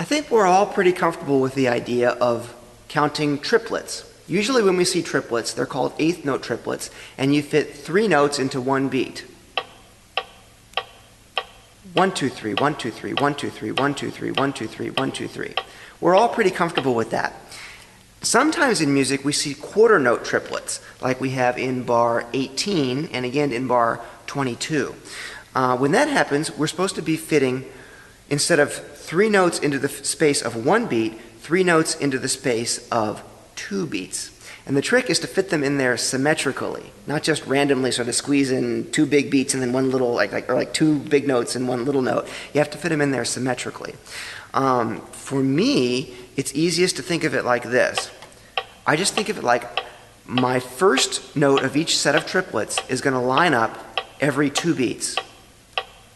think we're all pretty comfortable with the idea of counting triplets. Usually when we see triplets, they're called eighth note triplets, and you fit 3 notes into one beat. 1, 2, 3, 1, 2, 3, 1, 2, 3, 1, 2, 3, 1, 2, 3, 1, 2, 3. We're all pretty comfortable with that. Sometimes in music we see quarter note triplets, like we have in bar 18 and again in bar 22. When that happens, we're supposed to be fitting, instead of 3 notes into the space of 1 beat, 3 notes into the space of 2 beats. And the trick is to fit them in there symmetrically, not just randomly sort of squeeze in 2 big beats and then one little, like 2 big notes and 1 little note. You have to fit them in there symmetrically. For me, it's easiest to think of it like this. I just think of it like my first note of each set of triplets is going to line up every 2 beats.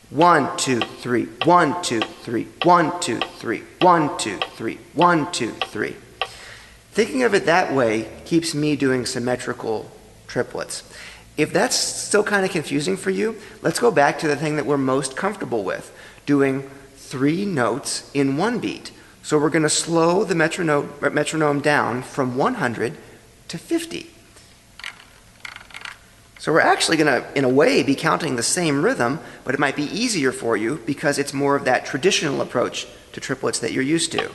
1, 2, 3, 1, 2, 3, 1, 2, 3, 1, 2, 3, 1, 2, 3. Thinking of it that way keeps me doing symmetrical triplets. If that's still kind of confusing for you, let's go back to the thing that we're most comfortable with, doing 3 notes in 1 beat. So we're going to slow the metronome down from 100 to 50. So we're actually going to, in a way, be counting the same rhythm, but it might be easier for you because it's more of that traditional approach to triplets that you're used to.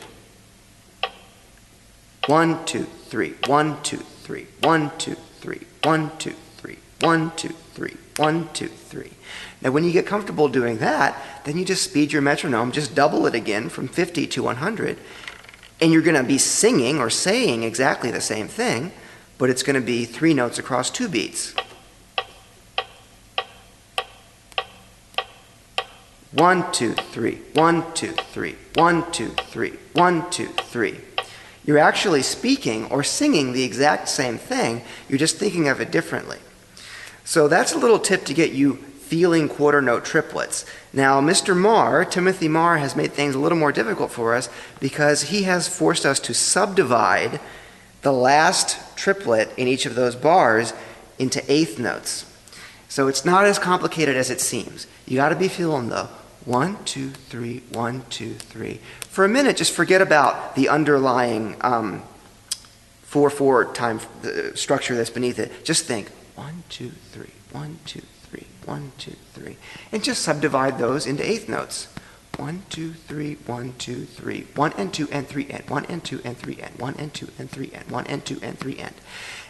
1, 2, 3, 1, 2, 3, 1, 2, 3, 1, 2, 3, 1, 2, 3, 1, 2, 3. Now when you get comfortable doing that, then you just speed your metronome, just double it again from 50 to 100, and you're going to be singing or saying exactly the same thing, but it's going to be 3 notes across 2 beats. 1, 2, 3, 1, 2, 3, 1, 2, 3, 1, 2, 3. You're actually speaking or singing the exact same thing, you're just thinking of it differently. So that's a little tip to get you feeling quarter note triplets. Now Mr. Mahr, Timothy Mahr, has made things a little more difficult for us because he has forced us to subdivide the last triplet in each of those bars into eighth notes. So it's not as complicated as it seems. You got to be feeling the 1, 2, 3, 1, 2, 3. For a minute, just forget about the underlying 4/4 time structure that's beneath it. Just think 1, 2, 3, 1, 2, 3, 1, 2, 3, and just subdivide those into eighth notes. 1, 2, 3, 1, 2, 3, 1 and 2 and 3 and 1 and 2 and 3 and 1 and 2 and 3 and 1 and 2 and 3 and.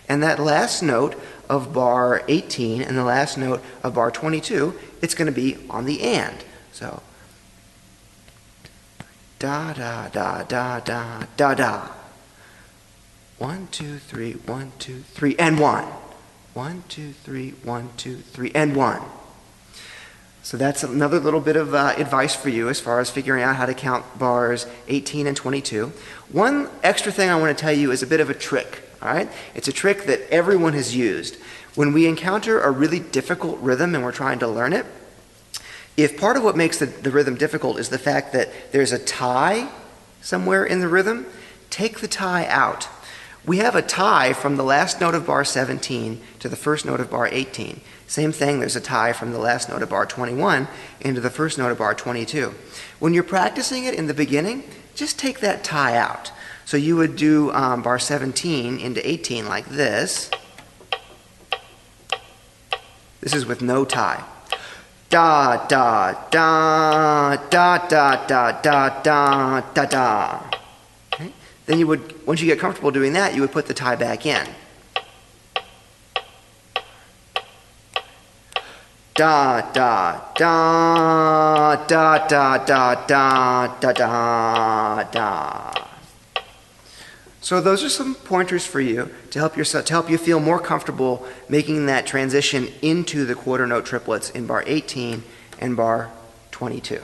And that last note of bar 18 and the last note of bar 22, it's going to be on the and. So da da da da da da da. 1, 2, 3, 1, 2, 3 and 1. 1, 2, 3, 1, 2, 3 and 1. So that's another little bit of advice for you as far as figuring out how to count bars 18 and 22. One extra thing I want to tell you is a bit of a trick. All right? It's a trick that everyone has used. When we encounter a really difficult rhythm and we're trying to learn it, if part of what makes the rhythm difficult is the fact that there's a tie somewhere in the rhythm, take the tie out. We have a tie from the last note of bar 17 to the first note of bar 18. Same thing, there's a tie from the last note of bar 21 into the first note of bar 22. When you're practicing it in the beginning, just take that tie out. So you would do bar 17 into 18 like this. This is with no tie. Da da da da da da da da da da. Okay? Then you would, once you get comfortable doing that, you would put the tie back in. Da da da da da da da da da da. So those are some pointers for you to help you feel more comfortable making that transition into the quarter note triplets in bar 18 and bar 22.